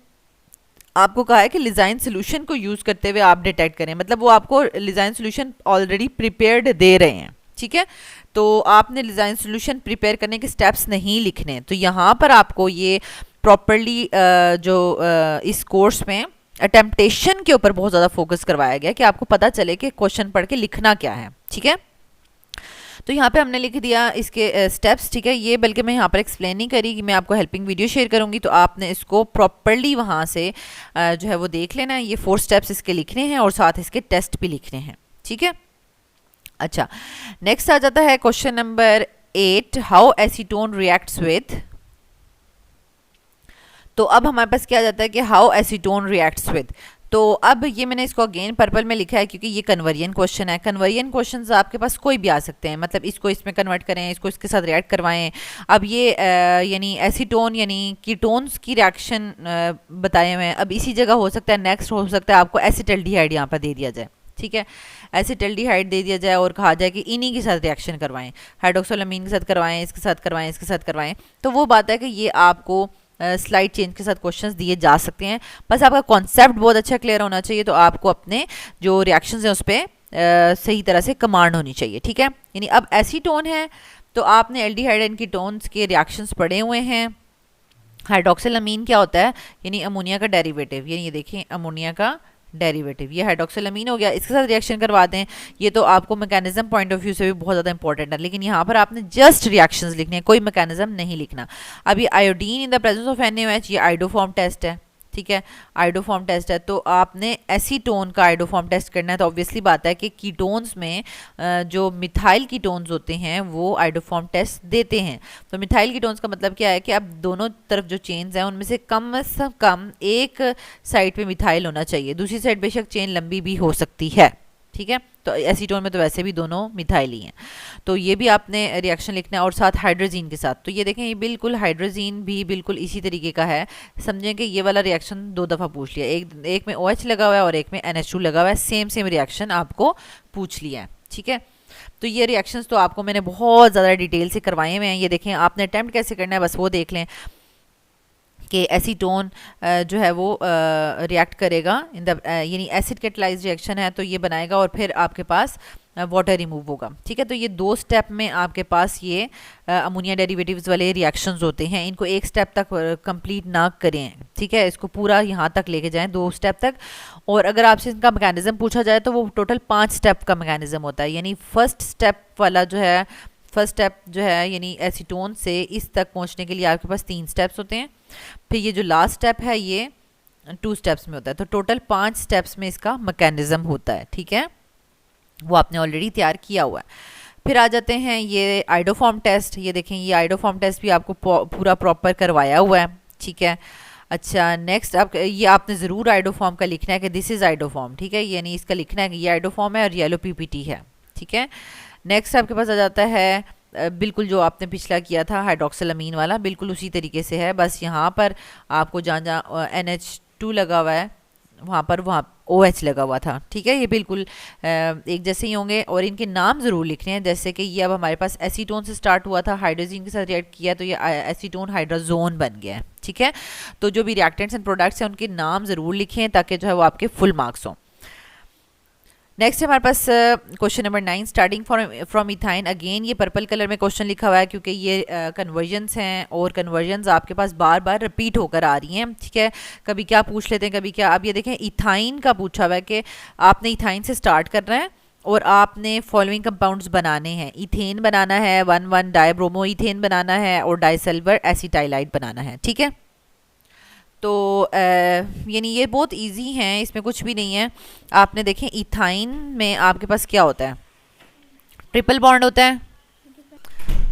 [SPEAKER 1] आपको कहा है कि लिजाइन सोल्यूशन को यूज़ करते हुए आप डिटेक्ट करें, मतलब वो आपको लिजाइन सोल्यूशन ऑलरेडी प्रिपेयर्ड दे रहे हैं, ठीक है। तो आपने डिज़ाइन सोल्यूशन प्रिपेयर करने के स्टेप्स नहीं लिखने, तो यहाँ पर आपको ये प्रॉपरली इस कोर्स में अटेम्पटेशन के ऊपर बहुत ज़्यादा फोकस करवाया गया कि आपको पता चले कि क्वेश्चन पढ़ के लिखना क्या है, ठीक है। तो यहाँ पे हमने लिख दिया इसके स्टेप्स, ठीक है। ये बल्कि मैं यहाँ पर एक्सप्लेन नहीं करी कि मैं आपको हेल्पिंग वीडियो शेयर करूँगी, तो आपने इसको प्रॉपरली वहाँ से जो है वो देख लेना है। ये 4 स्टेप्स इसके लिखने हैं और साथ इसके टेस्ट भी लिखने हैं, ठीक है। अच्छा, नेक्स्ट आ जाता है question number 8, how acetone reacts with. तो अब हमारे पास क्या आ जाता है कि हाउ एसीटोन रिएक्ट्स विद। तो अब ये मैंने इसको अगेन पर्पल में लिखा है क्योंकि ये कन्वर्जन क्वेश्चन है। कन्वर्जन क्वेश्चंस आपके पास कोई भी आ सकते हैं, मतलब इसको इसमें कन्वर्ट करें, इसको इसके साथ रिएक्ट करवाएं। अब ये यानी एसीटोन यानी कीटोन्स की रिएक्शन बताए हुए हैं। अब इसी जगह हो सकता है नेक्स्ट हो सकता है आपको एसिटल्डिहाइड यहाँ पर दे दिया जाए, ठीक है, एसिटल्डिहाइड दे दिया जाए और कहा जाए कि इन्हीं के साथ रिएक्शन करवाएं, हाइड्रोक्सोलमीन के साथ करवाएं, इसके साथ करवाएं, इसके साथ करवाएं। तो वो बात है कि ये आपको स्लाइड चेंज के साथ क्वेश्चंस दिए जा सकते हैं, बस आपका कॉन्सेप्ट बहुत अच्छा क्लियर होना चाहिए। तो आपको अपने जो रिएक्शंस हैं उस पर सही तरह से कमांड होनी चाहिए, ठीक है। यानी अब एसीटोन है तो आपने एल्डिहाइड एंड कीटोन्स के रिएक्शंस पढ़े हुए हैं। हाइड्रोक्सिलमीन क्या होता है, यानी अमोनिया का डेरिवेटिव, यानी ये देखिए अमोनिया का डेरिवेटिव, ये हाइड्रोक्सिलमीन हो गया, इसके साथ रिएक्शन करवाते हैं। ये तो आपको मैकेनिज्म पॉइंट ऑफ व्यू से भी बहुत ज़्यादा इंपॉर्टेंट है, लेकिन यहाँ पर आपने जस्ट रिएक्शंस लिखने हैं, कोई मैकेनिज्म नहीं लिखना। अब ये iodine in the presence of NaOH, ये आइडोफॉर्म टेस्ट है, ठीक है, आइडोफॉर्म टेस्ट है। तो आपने एसीटोन का आइडोफॉर्म टेस्ट करना है, तो ऑब्वियसली बात है कि कीटोन्स में जो मिथाइल कीटोन्स होते हैं वो आइडोफॉर्म टेस्ट देते हैं। तो मिथाइल कीटोन्स का मतलब क्या है कि अब दोनों तरफ जो चेन्स हैं उनमें से कम से कम एक साइड पे मिथाइल होना चाहिए, दूसरी साइड बेशक चेन लंबी भी हो सकती है, ठीक है। तो एसीटोन में तो वैसे भी दोनों मिथाइल ही हैं, तो ये भी आपने रिएक्शन लिखना है और साथ हाइड्रोजीन के साथ। तो ये देखें, ये बिल्कुल हाइड्रोजीन भी बिल्कुल इसी तरीके का है। समझें कि ये वाला रिएक्शन 2 दफ़ा पूछ लिया, एक में OH लगा हुआ है और एक में NH2 लगा हुआ है, सेम रिएक्शन आपको पूछ लिया है, ठीक है। तो ये रिएक्शंस तो आपको मैंने बहुत ज़्यादा डिटेल से करवाए हुए हैं। ये देखें, आपने अटैम्प्ट कैसे करना है बस वो देख लें कि एसीटोन जो है वो रिएक्ट करेगा इन द यानी एसिड कैटलाइज रिएक्शन है तो ये बनाएगा और फिर आपके पास वाटर रिमूव होगा। ठीक है, तो ये 2 स्टेप में आपके पास ये अमोनिया डेरिवेटिव्स वाले रिएक्शंस होते हैं। इनको एक स्टेप तक कंप्लीट ना करें, ठीक है, इसको पूरा यहाँ तक लेके जाएं 2 स्टेप तक। और अगर आपसे इनका मैकेनिज्म पूछा जाए तो वो टोटल 5 स्टेप का मैकेनिज्म होता है। यानी फर्स्ट स्टेप वाला जो है, फर्स्ट स्टेप जो है यानी एसीटोन से इस तक पहुँचने के लिए आपके पास 3 स्टेप्स होते हैं। फिर ये जो लास्ट स्टेप है ये 2 स्टेप्स में होता है। तो टोटल 5 स्टेप्स में इसका मैकेनिज्म होता है। ठीक है, वो आपने ऑलरेडी तैयार किया हुआ है। फिर आ जाते हैं ये आइडोफॉर्म टेस्ट। ये देखें, ये आइडोफॉर्म टेस्ट भी आपको पूरा प्रॉपर करवाया हुआ है। ठीक है, अच्छा नेक्स्ट आप ये आपने ज़रूर आइडोफॉर्म का लिखना है कि दिस इज़ आइडोफॉर्म। ठीक है, यानी इसका लिखना है कि ये आइडोफॉर्म है और येलो पीपीटी है। ठीक है, नेक्स्ट आपके पास आ जाता है बिल्कुल जो आपने पिछला किया था हाइड्रोक्सिलामीन वाला, बिल्कुल उसी तरीके से है। बस यहाँ पर आपको जहाँ जहाँ NH2 लगा हुआ है वहाँ OH लगा हुआ था। ठीक है, ये बिल्कुल एक जैसे ही होंगे और इनके नाम ज़रूर लिखने हैं। जैसे कि ये अब हमारे पास एसीटोन से स्टार्ट हुआ था, हाइड्रोजन के साथ रिएक्ट किया तो ये एसीटोन हाइड्रोजोन बन गया है। ठीक है, तो जो भी रिएक्टेंट्स एंड प्रोडक्ट्स हैं उनके नाम ज़रूर लिखें ताकि जो है वो आपके फुल मार्क्स हों। नेक्स्ट हमारे पास question number 9, starting from ethyne. Again ये पर्पल कलर में क्वेश्चन लिखा हुआ है क्योंकि ये कन्वर्जन्स हैं और कन्वर्जन्स आपके पास बार बार रिपीट होकर आ रही हैं। ठीक है, कभी क्या पूछ लेते हैं कभी क्या। अब ये देखें, इथाइन का पूछा हुआ है कि आपने इथाइन से स्टार्ट करना है और आपने फॉलोइंग कंपाउंड्स बनाने हैं। इथेन बनाना है, 1,1 डाइब्रोमो इथेन बनाना है और डाइसल्फर एसिटाइलाइड बनाना है। ठीक है, तो यानी ये बहुत इजी हैं, इसमें कुछ भी नहीं है। आपने देखें इथाइन में आपके पास क्या होता है, ट्रिपल बॉन्ड होता है।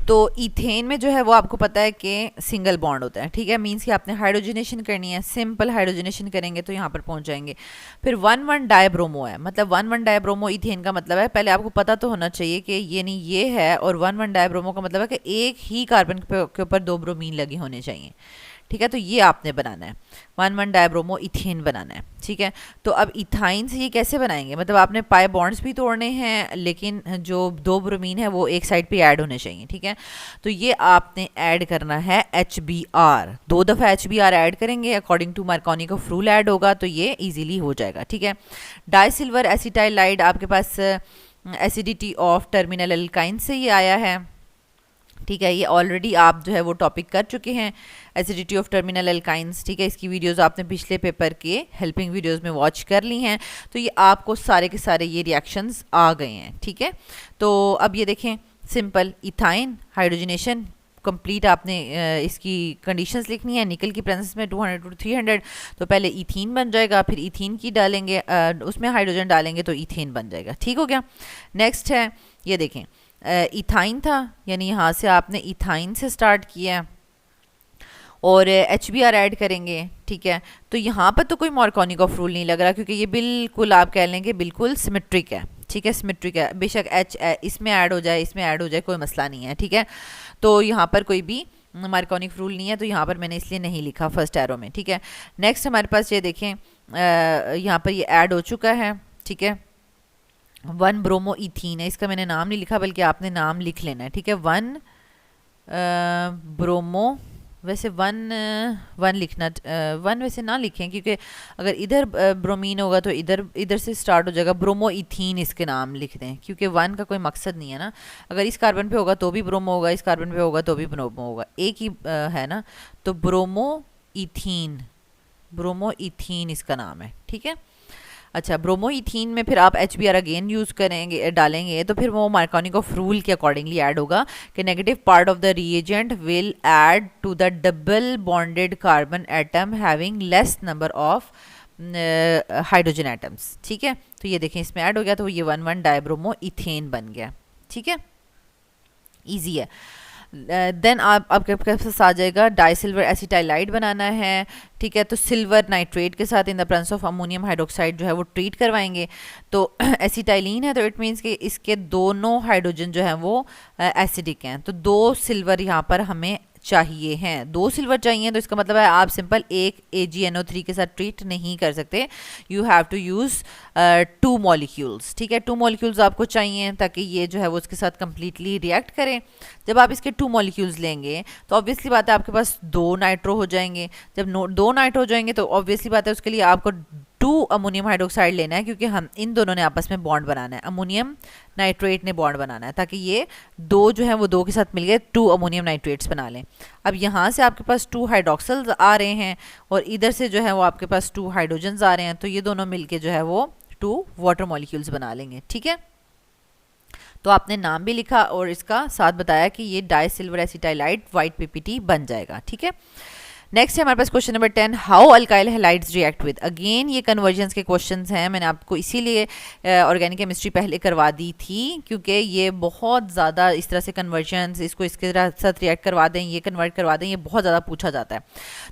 [SPEAKER 1] तो इथेन में जो है वो आपको पता है कि सिंगल बॉन्ड होता है। ठीक है, मींस कि आपने हाइड्रोजनेशन करनी है, सिंपल हाइड्रोजनेशन करेंगे तो यहाँ पर पहुँच जाएंगे। फिर 1,1 डाइब्रोमो है, मतलब 1,1 डाइब्रोमो इथेन का मतलब है, पहले आपको पता तो होना चाहिए कि ये नहीं ये है, और 1,1 डाइब्रोमो का मतलब है कि एक ही कार्बन के ऊपर 2 ब्रोमीन लगे होने चाहिए। ठीक है, तो ये आपने बनाना है, 1,1 डाइब्रोमो इथेन बनाना है। ठीक है, तो अब इथाइन से ये कैसे बनाएंगे, मतलब आपने पाई बॉन्ड्स भी तोड़ने हैं लेकिन जो 2 ब्रोमीन है वो एक साइड पे ऐड होने चाहिए। ठीक है, तो ये आपने ऐड करना है HBr, 2 दफ़ा HBr ऐड करेंगे, according to Markovnikov rule add होगा तो ये ईजिली हो जाएगा। ठीक है, डाइसिल्वर एसिटाइलाइड आपके पास एसिडिटी ऑफ टर्मिनल एल्काइन से ये आया है। ठीक है, ये ऑलरेडी आप जो है वो टॉपिक कर चुके हैं, एसिडिटी ऑफ टर्मिनल एल्काइंस। ठीक है, इसकी वीडियोस आपने पिछले पेपर के हेल्पिंग वीडियोस में वॉच कर ली हैं, तो ये आपको सारे के सारे ये रिएक्शंस आ गए हैं। ठीक है, तो अब ये देखें, सिंपल इथाइन हाइड्रोजनेशन कंप्लीट आपने इसकी कंडीशंस लिखनी है। निकल की प्रेजेंस में 200 to 300 तो पहले इथीन बन जाएगा, फिर इथीन की डालेंगे उसमें हाइड्रोजन डालेंगे तो इथेन बन जाएगा। ठीक हो गया। नेक्स्ट है ये देखें, इथाइन था, यानी यहाँ से आपने इथाइन से स्टार्ट किया और HBr ऐड करेंगे। ठीक है, तो यहाँ पर तो कोई मार्कोनी रूल नहीं लग रहा क्योंकि ये बिल्कुल आप कह लेंगे बिल्कुल सिमेट्रिक है। ठीक है, सिमेट्रिक है, बेशक H इसमें ऐड हो जाए इसमें ऐड हो जाए कोई मसला नहीं है। ठीक है, तो यहाँ पर कोई भी मार्कोनी रूल नहीं है, तो यहाँ पर मैंने इसलिए नहीं लिखा फर्स्ट एरो में। ठीक है, नेक्स्ट हमारे पास ये देखें, यहाँ पर ये ऐड हो चुका है। ठीक है, 1 ब्रोमो इथीन है, इसका मैंने नाम नहीं लिखा बल्कि आपने नाम लिख लेना है। ठीक है, 1 ब्रोमो, वैसे 1 लिखना, 1 वैसे ना लिखें क्योंकि अगर इधर ब्रोमीन होगा तो इधर से स्टार्ट हो जाएगा, ब्रोमो इथीन इसके नाम लिख दें क्योंकि 1 का कोई मकसद नहीं है ना। अगर इस कार्बन पे होगा तो भी ब्रोमो होगा, इस कार्बन पे होगा तो भी ब्रोमो होगा, एक ही है ना, तो ब्रोमो इथीन इसका नाम है। ठीक है, अच्छा, ब्रोमोइथीन में फिर आप HBr अगेन यूज़ करेंगे डालेंगे तो फिर वो मार्कोनिकोफ रूल के अकॉर्डिंगली ऐड होगा कि negative part of the reagent will add to the double bonded carbon atom having less number of hydrogen atoms. ठीक है, तो ये देखें इसमें ऐड हो गया तो ये 1,1 डाइब्रोमो इथेन बन गया। ठीक है, ईजी है। देन आपके पास आ जाएगा डाइसिल्वर एसिटाइलाइड बनाना है। ठीक है, तो सिल्वर नाइट्रेट के साथ in the presence of ammonium hydroxide जो है वो ट्रीट करवाएंगे। तो एसिटाइलिन है तो इट मीन्स कि इसके दोनों हाइड्रोजन जो हैं वो एसिडिक हैं, तो 2 सिल्वर यहाँ पर हमें चाहिए हैं। 2 सिल्वर चाहिए तो इसका मतलब है आप सिंपल एक AgNO3 के साथ ट्रीट नहीं कर सकते, you have to use 2 molecules. ठीक है, 2 मॉलिक्यूल्स आपको चाहिए ताकि ये जो है वो उसके साथ कम्प्लीटली रिएक्ट करें। जब आप इसके 2 मॉलिक्यूल्स लेंगे तो ऑब्वियसली बात है आपके पास 2 नाइट्रो हो जाएंगे। जब 2 नाइट्रो हो जाएंगे तो ऑब्वियसली बात है उसके लिए आपको 2 अमोनियम हाइड्रोक्साइड लेना है, क्योंकि हम इन दोनों ने आपस में बॉन्ड बनाना है, अमोनियम नाइट्रेट ने बॉन्ड बनाना है, ताकि ये 2 जो है वो 2 के साथ मिलके 2 अमोनियम नाइट्रेट्स बना लें। अब यहाँ से आपके पास 2 हाइड्रोक्सिल्स आ रहे हैं और इधर से जो है वो आपके पास 2 हाइड्रोजन्स आ रहे हैं, तो ये दोनों मिलके जो है वो 2 वाटर मॉलिक्यूल्स बना लेंगे। ठीक है, तो आपने नाम भी लिखा और इसका साथ बताया कि ये di silver acetylide white PPT बन जाएगा। ठीक है, नेक्स्ट है हमारे पास question number 10, how alkyl halides react with. Again ये कन्वर्जन्स के क्वेश्चंस हैं, मैंने आपको इसीलिए ऑर्गेनिक केमिस्ट्री पहले करवा दी थी, क्योंकि ये बहुत ज़्यादा इस तरह से कन्वर्जन्स, इसको इसके साथ रिएक्ट करवा दें, ये कन्वर्ट करवा दें, ये बहुत ज़्यादा पूछा जाता है।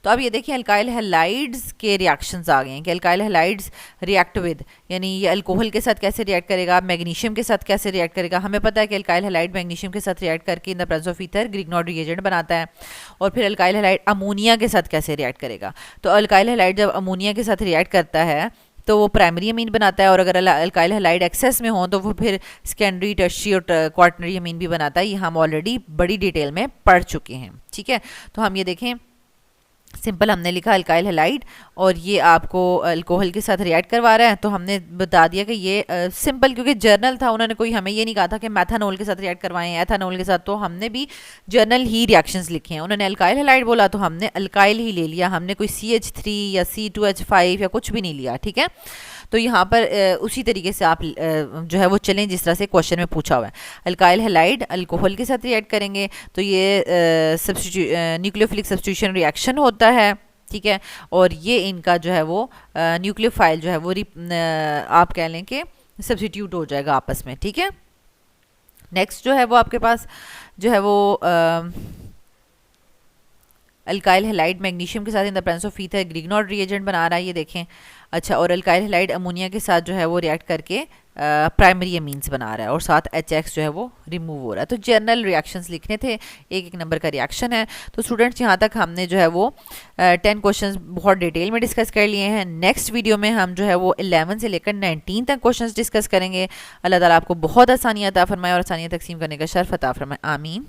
[SPEAKER 1] तो अब ये देखिए अल्काइल हैलाइड्स के रिएक्शंस आ गए हैं कि अल्काइल हैलाइड्स रिएक्ट विद, यानी ये अल्कोहल के साथ कैसे रिएक्ट करेगा, मैग्नीशियम के साथ कैसे रिएक्ट करेगा। हमें पता है कि अल्काइल हैलाइड मैग्नीशियम के साथ रिएक्ट करके in the presence of ether Grignard reagent बनाता है। और फिर अल्काइल हैलाइड अमोनिया के साथ कैसे रिएक्ट करेगा, तो अल्काइल हैलाइड जब अमोनिया के साथ रिएक्ट करता है तो वो प्राइमरी अमीन बनाता है, और अगर अल्काइल हैलाइड एक्सेस में हो तो वो फिर सेकेंडरी, टर्शियरी और क्वार्टनरी अमीन भी बनाता है। ये हम ऑलरेडी बड़ी डिटेल में पढ़ चुके हैं। ठीक है, तो हम ये देखें, सिंपल हमने लिखा अल्काइल हैलाइड और ये आपको अल्कोहल के साथ रिएक्ट करवा रहा है, तो हमने बता दिया कि ये सिंपल, क्योंकि जर्नल था, उन्होंने कोई हमें ये नहीं कहा था कि मैथानोल के साथ रिएक्ट करवाएं, एथानोल के साथ, तो हमने भी जर्नल ही रिएक्शंस लिखे हैं। उन्होंने अल्काइल हैलाइड बोला तो हमने अल्काइल ही ले लिया, हमने कोई CH3 या C2H5 या कुछ भी नहीं लिया। ठीक है, तो यहाँ पर उसी तरीके से आप जो है वो चलें जिस तरह से क्वेश्चन में पूछा हुआ है। अल्काइल हैलाइड अल्कोहल के साथ रिएक्ट करेंगे तो ये न्यूक्लियोफिलिक सब्स्टिट्यूशन रिएक्शन होता है। ठीक है, और ये इनका जो है वो न्यूक्लियोफाइल जो है वो आप कह लें कि सब्स्टिट्यूट हो जाएगा आपस में। ठीक है, नेक्स्ट जो है वो आपके पास जो है वो अल्काइल हैलाइड मैग्नीशियम के साथ in the presence of ether Grignard reagent बना रहा है, ये देखें। अच्छा, और अल्काइल हैलाइड अमोनिया के साथ जो है वो रिएक्ट करके प्राइमरी अमीन्स बना रहा है और साथ HX जो है वो रिमूव हो रहा है। तो जनरल रिएक्शंस लिखने थे, एक एक नंबर का रिएक्शन है। तो स्टूडेंट्स यहाँ तक हमने जो है वो 10 क्वेश्चंस बहुत डिटेल में डिस्कस कर लिए हैं। नेक्स्ट वीडियो में हम जो है वो 11 से लेकर 19 तक क्वेश्चंस डिस्कस करेंगे। अल्लाह ताला आपको बहुत आसानियाँ अता फरमाए और आसानियाँ तकसीम करने का शर्फ अता फरमाए। आमीन।